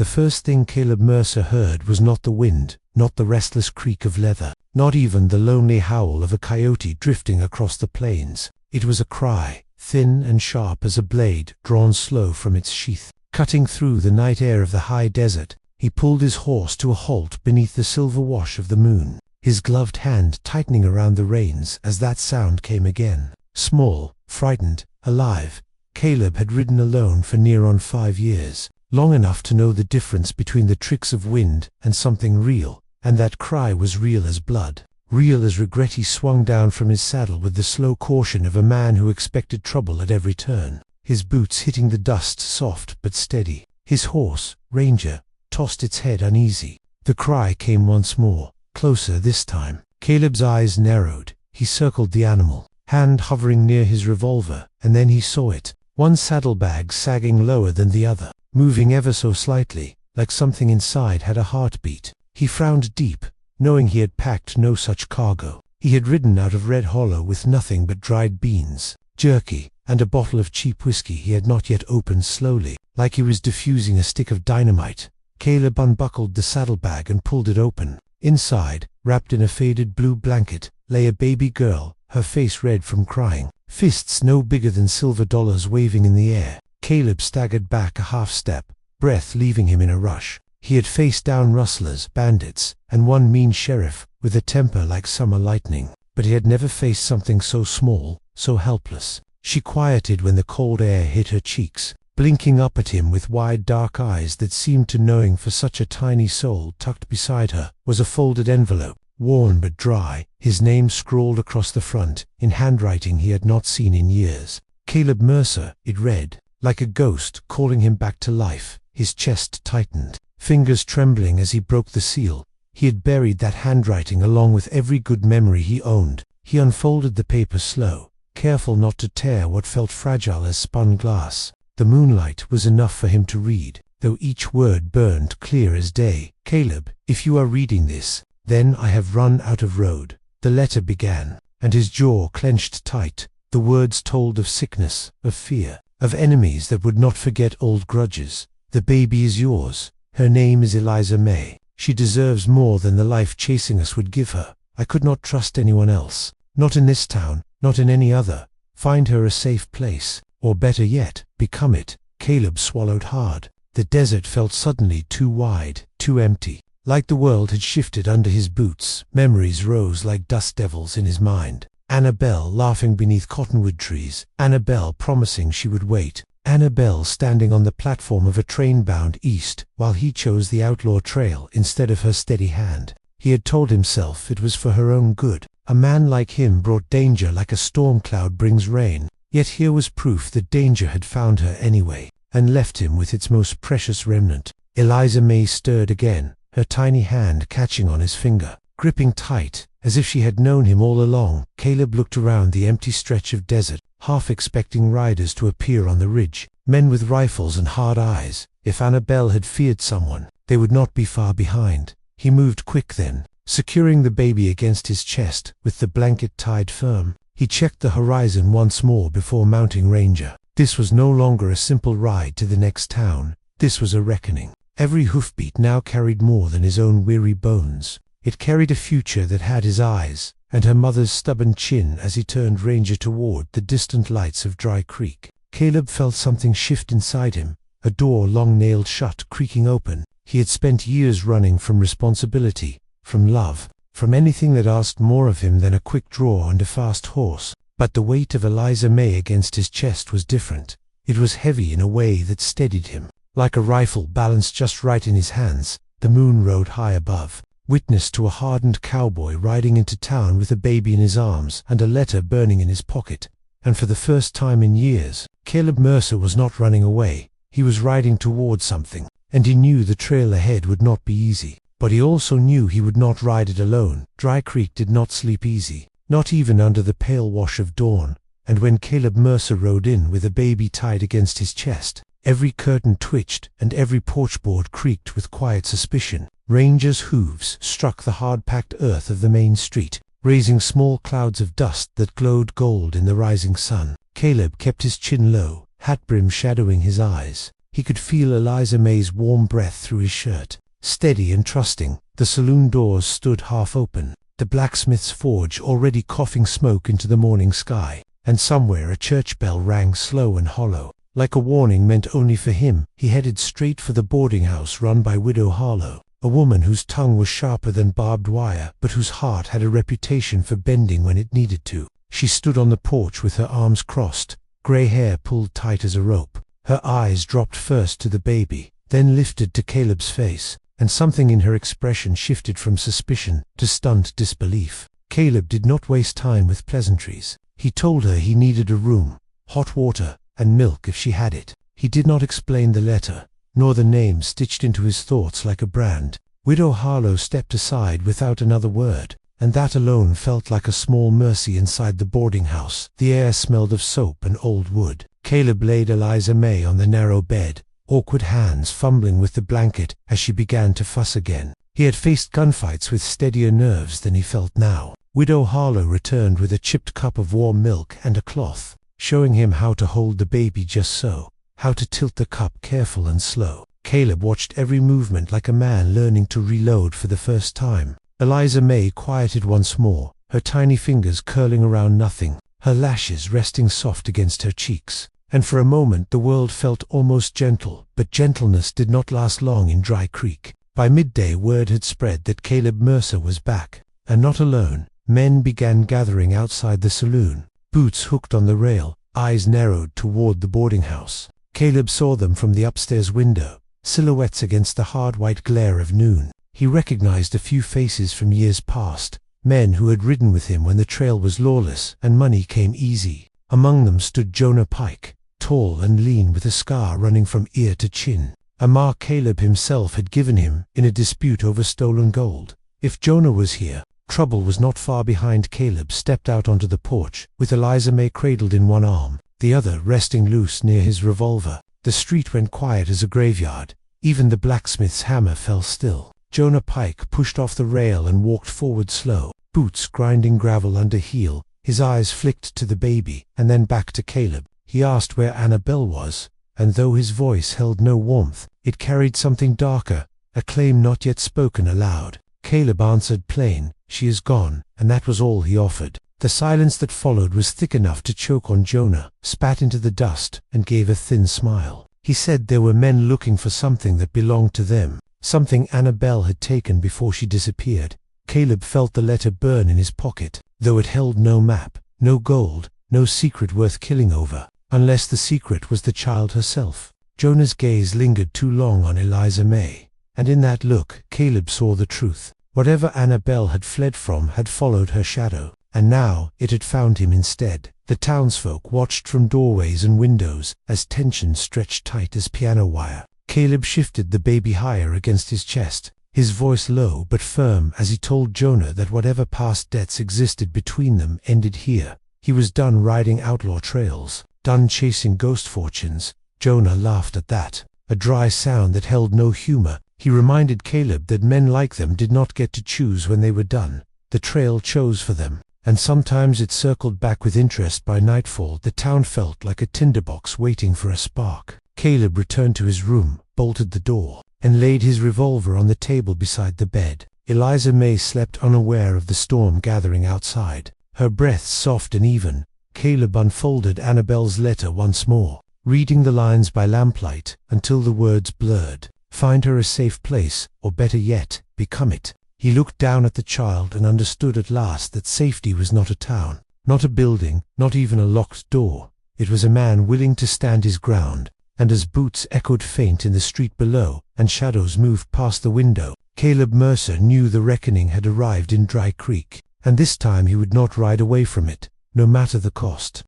The first thing Caleb Mercer heard was not the wind, not the restless creak of leather, not even the lonely howl of a coyote drifting across the plains. It was a cry, thin and sharp as a blade drawn slow from its sheath. Cutting through the night air of the high desert, he pulled his horse to a halt beneath the silver wash of the moon, his gloved hand tightening around the reins as that sound came again. Small, frightened, alive, Caleb had ridden alone for near on 5 years, long enough to know the difference between the tricks of wind and something real, and that cry was real as blood, real as regret. He swung down from his saddle with the slow caution of a man who expected trouble at every turn, his boots hitting the dust soft but steady. His horse, Ranger, tossed its head uneasy. The cry came once more, closer this time. Caleb's eyes narrowed. He circled the animal, hand hovering near his revolver, and then he saw it, one saddlebag sagging lower than the other, moving ever so slightly, like something inside had a heartbeat. He frowned deep, knowing he had packed no such cargo. He had ridden out of Red Hollow with nothing but dried beans, jerky, and a bottle of cheap whiskey he had not yet opened. Slowly, like he was diffusing a stick of dynamite, Caleb unbuckled the saddlebag and pulled it open. Inside, wrapped in a faded blue blanket, lay a baby girl, her face red from crying, fists no bigger than silver dollars waving in the air. Caleb staggered back a half step, breath leaving him in a rush. He had faced down rustlers, bandits, and one mean sheriff, with a temper like summer lightning, but he had never faced something so small, so helpless. She quieted when the cold air hit her cheeks, blinking up at him with wide dark eyes that seemed to knowing for such a tiny soul. Tucked beside her was a folded envelope, worn but dry, his name scrawled across the front, in handwriting he had not seen in years. Caleb Mercer, it read, like a ghost calling him back to life. His chest tightened, fingers trembling as he broke the seal. He had buried that handwriting along with every good memory he owned. He unfolded the paper slow, careful not to tear what felt fragile as spun glass. The moonlight was enough for him to read, though each word burned clear as day. Caleb, if you are reading this, then I have run out of road. The letter began, and his jaw clenched tight. The words told of sickness, of fear, of enemies that would not forget old grudges. The baby is yours. Her name is Eliza May. She deserves more than the life chasing us would give her. I could not trust anyone else. Not in this town, not in any other. Find her a safe place, or better yet, become it. Caleb swallowed hard. The desert felt suddenly too wide, too empty. Like the world had shifted under his boots. Memories rose like dust devils in his mind. Annabelle laughing beneath cottonwood trees. Annabelle promising she would wait. Annabelle standing on the platform of a train bound east, while he chose the outlaw trail instead of her steady hand. He had told himself it was for her own good. A man like him brought danger like a storm cloud brings rain. Yet here was proof that danger had found her anyway, and left him with its most precious remnant. Eliza May stirred again, her tiny hand catching on his finger, gripping tight, as if she had known him all along. Caleb looked around the empty stretch of desert, half expecting riders to appear on the ridge, men with rifles and hard eyes. If Annabelle had feared someone, they would not be far behind. He moved quick then, securing the baby against his chest, with the blanket tied firm. He checked the horizon once more before mounting Ranger. This was no longer a simple ride to the next town. This was a reckoning. Every hoofbeat now carried more than his own weary bones. It carried a future that had his eyes, and her mother's stubborn chin as he turned Ranger toward the distant lights of Dry Creek. Caleb felt something shift inside him, a door long nailed shut creaking open. He had spent years running from responsibility, from love, from anything that asked more of him than a quick draw and a fast horse. But the weight of Eliza May against his chest was different. It was heavy in a way that steadied him, like a rifle balanced just right in his hands. The moon rode high above, witness to a hardened cowboy riding into town with a baby in his arms and a letter burning in his pocket. And for the first time in years, Caleb Mercer was not running away. He was riding toward something, and he knew the trail ahead would not be easy. But he also knew he would not ride it alone. Dry Creek did not sleep easy, not even under the pale wash of dawn. And when Caleb Mercer rode in with a baby tied against his chest, every curtain twitched and every porchboard creaked with quiet suspicion. Ranger's hooves struck the hard-packed earth of the main street, raising small clouds of dust that glowed gold in the rising sun. Caleb kept his chin low, hat brim shadowing his eyes. He could feel Eliza May's warm breath through his shirt. Steady and trusting, the saloon doors stood half open, the blacksmith's forge already coughing smoke into the morning sky, and somewhere a church bell rang slow and hollow, like a warning meant only for him. He headed straight for the boarding house run by Widow Harlow, a woman whose tongue was sharper than barbed wire, but whose heart had a reputation for bending when it needed to. She stood on the porch with her arms crossed, grey hair pulled tight as a rope. Her eyes dropped first to the baby, then lifted to Caleb's face, and something in her expression shifted from suspicion to stunned disbelief. Caleb did not waste time with pleasantries. He told her he needed a room, hot water, and milk if she had it. He did not explain the letter, nor the name stitched into his thoughts like a brand. Widow Harlow stepped aside without another word, and that alone felt like a small mercy inside the boarding house. The air smelled of soap and old wood. Caleb laid Eliza May on the narrow bed, awkward hands fumbling with the blanket as she began to fuss again. He had faced gunfights with steadier nerves than he felt now. Widow Harlow returned with a chipped cup of warm milk and a cloth, showing him how to hold the baby just so, how to tilt the cup careful and slow. Caleb watched every movement like a man learning to reload for the first time. Eliza May quieted once more, her tiny fingers curling around nothing, her lashes resting soft against her cheeks. And for a moment the world felt almost gentle, but gentleness did not last long in Dry Creek. By midday word had spread that Caleb Mercer was back, and not alone. Men began gathering outside the saloon, boots hooked on the rail, eyes narrowed toward the boarding house. Caleb saw them from the upstairs window, silhouettes against the hard white glare of noon. He recognized a few faces from years past, men who had ridden with him when the trail was lawless and money came easy. Among them stood Jonah Pike, tall and lean with a scar running from ear to chin, a mark Caleb himself had given him in a dispute over stolen gold. If Jonah was here, trouble was not far behind. Caleb stepped out onto the porch, with Eliza May cradled in one arm, the other resting loose near his revolver. The street went quiet as a graveyard. Even the blacksmith's hammer fell still. Jonah Pike pushed off the rail and walked forward slow, boots grinding gravel under heel. His eyes flicked to the baby, and then back to Caleb. He asked where Annabelle was, and though his voice held no warmth, it carried something darker, a claim not yet spoken aloud. Caleb answered plain, "She is gone," and that was all he offered. The silence that followed was thick enough to choke on Jonah, spat into the dust, and gave a thin smile. He said there were men looking for something that belonged to them, something Annabelle had taken before she disappeared. Caleb felt the letter burn in his pocket, though it held no map, no gold, no secret worth killing over. Unless the secret was the child herself. Jonah's gaze lingered too long on Eliza May, and in that look Caleb saw the truth. Whatever Annabelle had fled from had followed her shadow, and now it had found him instead. The townsfolk watched from doorways and windows as tension stretched tight as piano wire. Caleb shifted the baby higher against his chest, his voice low but firm as he told Jonah that whatever past debts existed between them ended here. He was done riding outlaw trails, done chasing ghost fortunes. Jonah laughed at that, a dry sound that held no humor. He reminded Caleb that men like them did not get to choose when they were done. The trail chose for them, and sometimes it circled back with interest. By nightfall the town felt like a tinderbox waiting for a spark. Caleb returned to his room, bolted the door, and laid his revolver on the table beside the bed. Eliza May slept unaware of the storm gathering outside, her breath soft and even. Caleb unfolded Annabelle's letter once more, reading the lines by lamplight until the words blurred. Find her a safe place, or better yet, become it. He looked down at the child and understood at last that safety was not a town, not a building, not even a locked door. It was a man willing to stand his ground. And as boots echoed faint in the street below, and shadows moved past the window, Caleb Mercer knew the reckoning had arrived in Dry Creek, and this time he would not ride away from it, no matter the cost.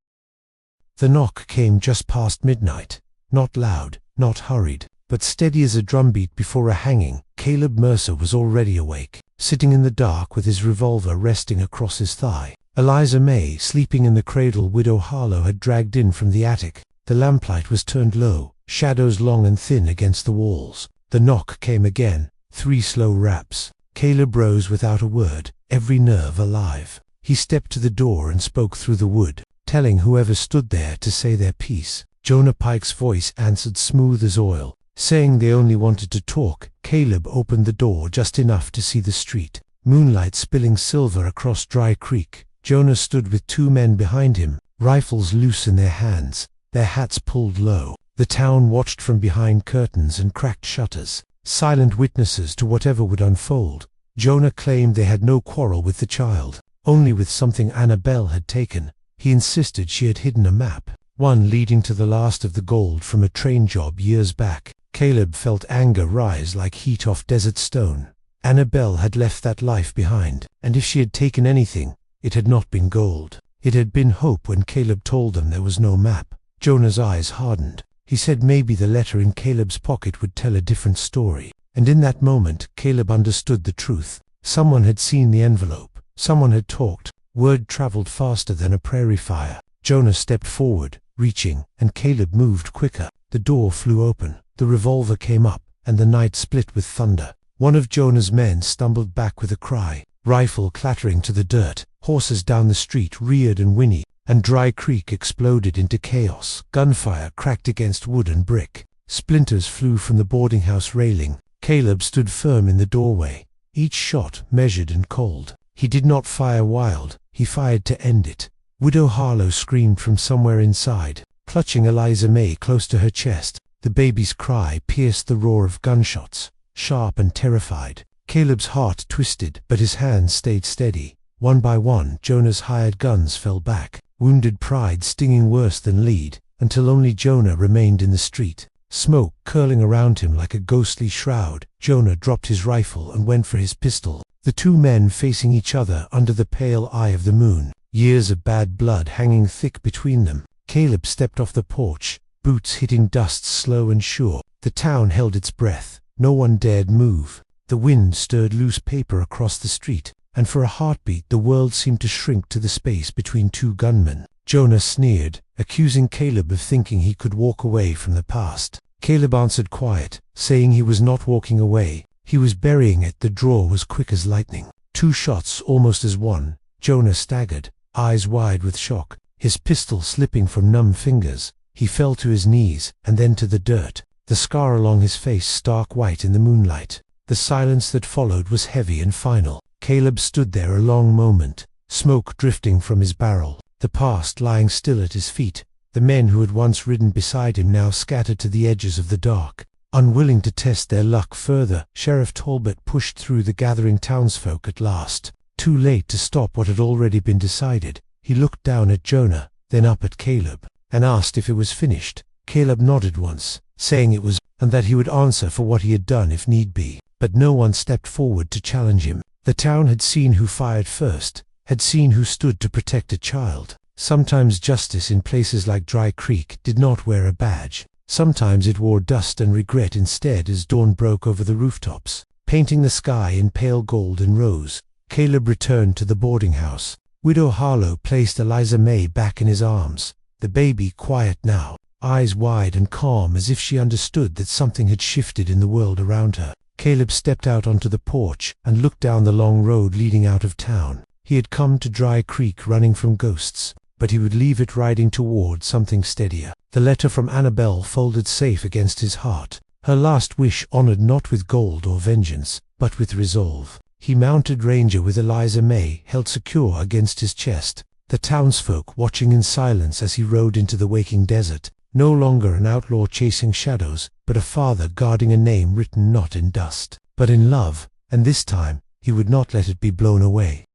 The knock came just past midnight, not loud, not hurried, but steady as a drumbeat before a hanging. Caleb Mercer was already awake, sitting in the dark with his revolver resting across his thigh. Eliza May, sleeping in the cradle Widow Harlow had dragged in from the attic. The lamplight was turned low, shadows long and thin against the walls. The knock came again, 3 slow raps. Caleb rose without a word, every nerve alive. He stepped to the door and spoke through the wood, telling whoever stood there to say their piece. Jonah Pike's voice answered smooth as oil, saying they only wanted to talk. Caleb opened the door just enough to see the street, moonlight spilling silver across Dry Creek. Jonah stood with two men behind him, rifles loose in their hands, their hats pulled low. The town watched from behind curtains and cracked shutters, silent witnesses to whatever would unfold. Jonah claimed they had no quarrel with the child, only with something Annabelle had taken. He insisted she had hidden a map, one leading to the last of the gold from a train job years back. Caleb felt anger rise like heat off desert stone. Annabelle had left that life behind, and if she had taken anything, it had not been gold. It had been hope. When Caleb told them there was no map, Jonah's eyes hardened. He said maybe the letter in Caleb's pocket would tell a different story. And in that moment, Caleb understood the truth. Someone had seen the envelope. Someone had talked. Word traveled faster than a prairie fire. Jonah stepped forward, reaching, and Caleb moved quicker. The door flew open. The revolver came up, and the night split with thunder. One of Jonah's men stumbled back with a cry, rifle clattering to the dirt. Horses down the street reared and whinnied, and Dry Creek exploded into chaos. Gunfire cracked against wood and brick. Splinters flew from the boarding house railing. Caleb stood firm in the doorway, each shot measured and cold. He did not fire wild, he fired to end it. Widow Harlow screamed from somewhere inside, clutching Eliza May close to her chest. The baby's cry pierced the roar of gunshots, sharp and terrified. Caleb's heart twisted, but his hands stayed steady. One by one, Jonah's hired guns fell back, wounded pride stinging worse than lead, until only Jonah remained in the street, smoke curling around him like a ghostly shroud. Jonah dropped his rifle and went for his pistol, the two men facing each other under the pale eye of the moon, years of bad blood hanging thick between them. Caleb stepped off the porch, boots hitting dust slow and sure. The town held its breath. No one dared move. The wind stirred loose paper across the street, and for a heartbeat the world seemed to shrink to the space between two gunmen. Jonah sneered, accusing Caleb of thinking he could walk away from the past. Caleb answered quiet, saying he was not walking away, he was burying it. The draw was quick as lightning. Two shots almost as one. Jonah staggered, eyes wide with shock, his pistol slipping from numb fingers. He fell to his knees, and then to the dirt, the scar along his face stark white in the moonlight. The silence that followed was heavy and final. Caleb stood there a long moment, smoke drifting from his barrel, the past lying still at his feet. The men who had once ridden beside him now scattered to the edges of the dark, unwilling to test their luck further. Sheriff Talbot pushed through the gathering townsfolk at last, too late to stop what had already been decided. He looked down at Jonah, then up at Caleb, and asked if it was finished. Caleb nodded once, saying it was, and that he would answer for what he had done if need be. But no one stepped forward to challenge him. The town had seen who fired first, had seen who stood to protect a child. Sometimes justice in places like Dry Creek did not wear a badge. Sometimes it wore dust and regret instead as dawn broke over the rooftops, painting the sky in pale gold and rose. Caleb returned to the boarding house. Widow Harlow placed Eliza May back in his arms, the baby quiet now, eyes wide and calm as if she understood that something had shifted in the world around her. Caleb stepped out onto the porch and looked down the long road leading out of town. He had come to Dry Creek running from ghosts, but he would leave it riding toward something steadier. The letter from Annabelle folded safe against his heart, her last wish honored not with gold or vengeance, but with resolve. He mounted Ranger with Eliza May held secure against his chest, the townsfolk watching in silence as he rode into the waking desert, no longer an outlaw chasing shadows, but a father guarding a name written not in dust, but in love, and this time he would not let it be blown away.